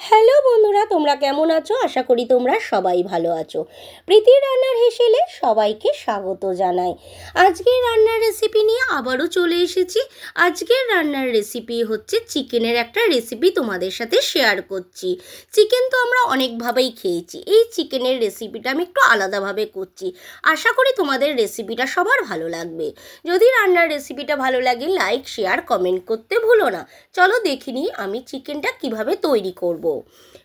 Hello বন্ধুরা, তোমরা কেমন আছো? আশা করি তোমরা সবাই ভালো আছো। প্রীতির রান্নার হেসেলে সবাইকে স্বাগত জানাই। আজকের রান্নার রেসিপি নিয়ে আবারও চলে এসেছি। আজকের রান্নার রেসিপি হচ্ছে চিকেনের একটা রেসিপি তোমাদের সাথে শেয়ার করছি। চিকেন তো আমরা অনেকভাবেই খেয়েছি, এই চিকেনের রেসিপিটা আমি একটু আলাদাভাবে করছি। আশা করি তোমাদের রেসিপিটা সবার ভালো লাগবে। যদি রান্নার রেসিপিটা ভালো লাগে লাইক শেয়ার কমেন্ট করতে ভুলো না। চলো দেখে নিই আমি চিকেনটা কিভাবে তৈরি করব।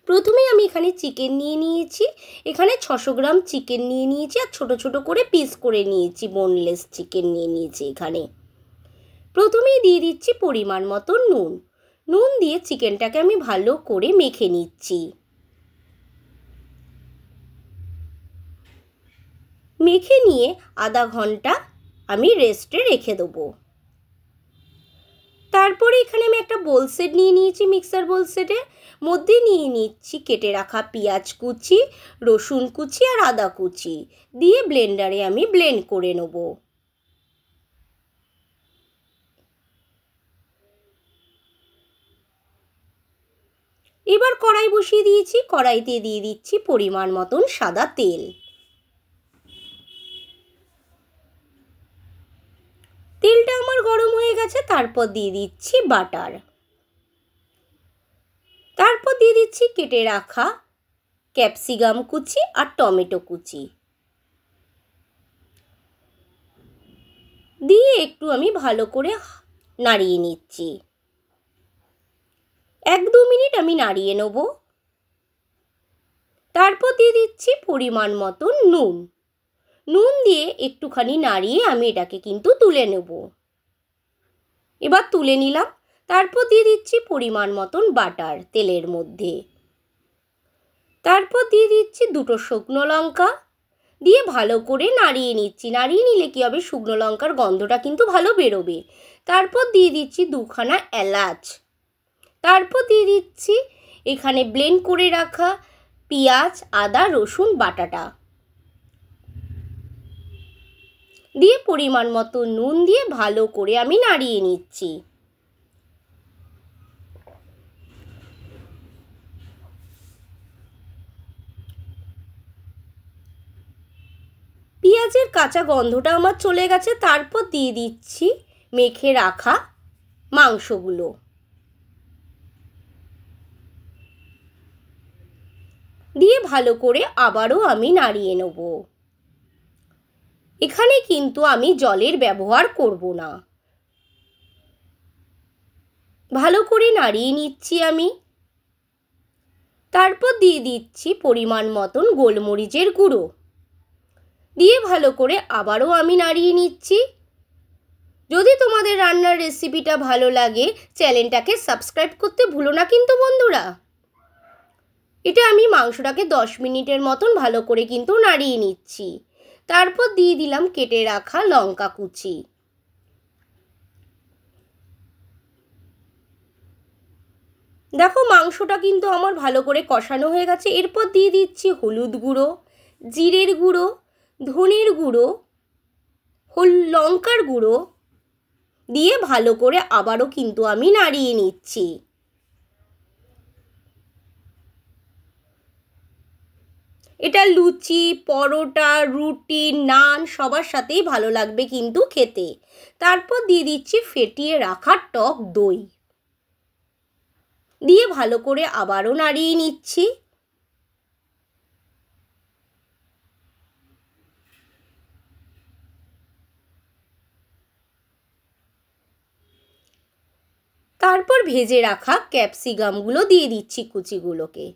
প্রথমেই আমি এখানে চিকেন নিয়ে নিয়েছি। এখানে 600 গ্রাম চিকেন নিয়ে নিয়েছি আর ছোট ছোট করে পিস করে নিয়েছি, বোনলেস চিকেন নিয়ে নিয়েছি। এখানে প্রথমেই দিয়ে দিচ্ছি পরিমাণ মতো নুন। নুন দিয়ে চিকেনটাকে আমি ভালো করে মেখে নিচ্ছি। মেখে নিয়ে আধা ঘন্টা আমি রেস্টে রেখে দেবো। তারপরে এখানে আমি একটা বোল সেট নিয়ে নিয়েছি, মিক্সার বোল সেটের মধ্যে নিয়ে নিচ্ছি কেটে রাখা পেঁয়াজ কুচি, রসুন কুচি আর আদা কুচি দিয়ে ব্লেন্ডারে আমি ব্লেন্ড করে নেব। এবার কড়াই বসিয়ে দিয়েছি, কড়াইতে দিয়ে দিচ্ছি পরিমাণ মতন সাদা তেল। তেলটা আমার গরম হয়ে গেছে, তারপর দিয়ে দিচ্ছি বাটার। তারপর দিয়ে দিচ্ছি কেটে রাখা ক্যাপসিকাম কুচি আর টমেটো কুচি দিয়ে একটু আমি ভালো করে নাড়িয়ে নিচ্ছি। 1-2 মিনিট আমি নাড়িয়ে নেব। তারপর দিয়ে দিচ্ছি পরিমাণ মতো নুন। নুন দিয়ে একটুখানি নাড়িয়ে আমি এটাকে কিন্তু তুলে নেব। এবার তুলে নিলাম। তারপর দিয়ে দিচ্ছি পরিমাণ মতন বাটার তেলের মধ্যে। তারপর দিয়ে দিচ্ছি 2টো শুকনো লঙ্কা দিয়ে ভালো করে নাড়িয়ে নিচ্ছি। নাড়িয়ে নিলে কি হবে, শুকনো লঙ্কার গন্ধটা কিন্তু ভালো বেরোবে। তারপর দিয়ে দিচ্ছি 2খানা এলাচ। তারপর দিয়ে দিচ্ছি এখানে ব্লেন্ড করে রাখা পেঁয়াজ আদা রসুন বাটাটা দিয়ে পরিমাণ মতো নুন দিয়ে ভালো করে আমি নাড়িয়ে নিচ্ছি। পেঁয়াজের কাঁচা গন্ধটা আমার চলে গেছে। তারপর দিয়ে দিচ্ছি মেখে রাখা মাংসগুলো। দিয়ে ভালো করে আবারও আমি নাড়িয়ে নেব। এখানে কিন্তু আমি জলের ব্যবহার করব না। ভালো করে নাড়িয়ে নিচ্ছি আমি। তারপর দিয়ে দিচ্ছি পরিমাণ মতন গোলমরিচের গুঁড়ো দিয়ে ভালো করে আবারও আমি নাড়িয়ে নিচ্ছি। যদি তোমাদের রান্নার রেসিপিটা ভালো লাগে চ্যানেলটাকে সাবস্ক্রাইব করতে ভুলো না কিন্তু বন্ধুরা। এটা আমি মাংসটাকে 10 মিনিটের মতন ভালো করে কিন্তু নাড়িয়ে নিচ্ছি। তারপর দিয়ে দিলাম কেটে রাখা লঙ্কা কুচি। দেখো মাংসটা কিন্তু আমার ভালো করে কষানো হয়ে গেছে। এরপর দিয়ে দিচ্ছি হলুদ গুঁড়ো, জিরের গুঁড়ো, ধনের গুঁড়ো, লঙ্কার গুঁড়ো দিয়ে ভালো করে আবারও কিন্তু আমি নাড়িয়ে নিচ্ছি। এটা লুচি পরোটা রুটি নান সবার সাথেই ভালো লাগবে কিন্তু খেতে। তারপর দিয়ে দিচ্ছি ফেটিয়ে রাখা টক দই দিয়ে ভালো করে আবারও নাড়িয়ে নিচ্ছি। তারপর ভেজে রাখা ক্যাপসিকামগুলো দিয়ে দিচ্ছি কুচিগুলোকে।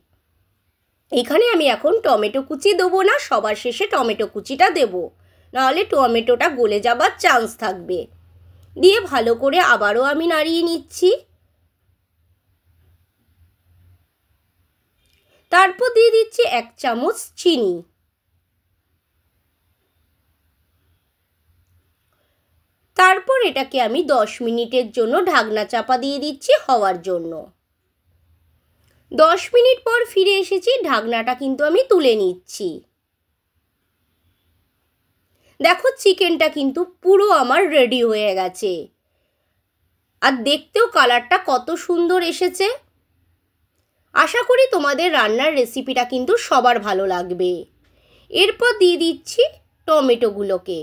এখানে আমি এখন টমেটো কুচি দেবো না, সবার শেষে টমেটো কুচিটা দেবো, নাহলে টমেটোটা গলে যাবার চান্স থাকবে। দিয়ে ভালো করে আবারও আমি নাড়িয়ে নিচ্ছি। তারপর দিয়ে দিচ্ছি 1 চামচ চিনি। তারপর এটাকে আমি 10 মিনিটের জন্য ঢাকনা চাপা দিয়ে দিচ্ছি হওয়ার জন্য। 10 মিনিট পর ফিরে এসেছি, ঢাকনাটা কিন্তু আমি তুলে নিচ্ছি। দেখো চিকেনটা কিন্তু পুরো আমার রেডি হয়ে গেছে আর দেখতেও কালারটা কত সুন্দর এসেছে। আশা করি তোমাদের রান্নার রেসিপিটা কিন্তু সবার ভালো লাগবে। এরপর দিয়ে দিচ্ছি টমেটোগুলোকে।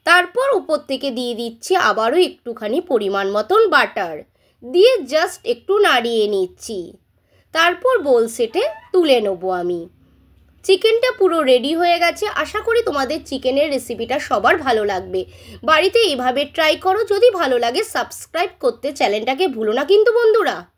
তারপর উপর থেকে দিয়ে দিচ্ছি আবারও একটুখানি পরিমাণ মতন বাটার দিয়ে জাস্ট একটু নাড়িয়ে নিচ্ছি। তারপর বোল সেটে তুলে নেবো আমি। চিকেনটা পুরো রেডি হয়ে গেছে। আশা করি তোমাদের চিকেনের রেসিপিটা সবার ভালো লাগবে। বাড়িতে এইভাবে ট্রাই করো। যদি ভালো লাগে সাবস্ক্রাইব করতে চ্যানেলটাকে ভুলো না কিন্তু বন্ধুরা।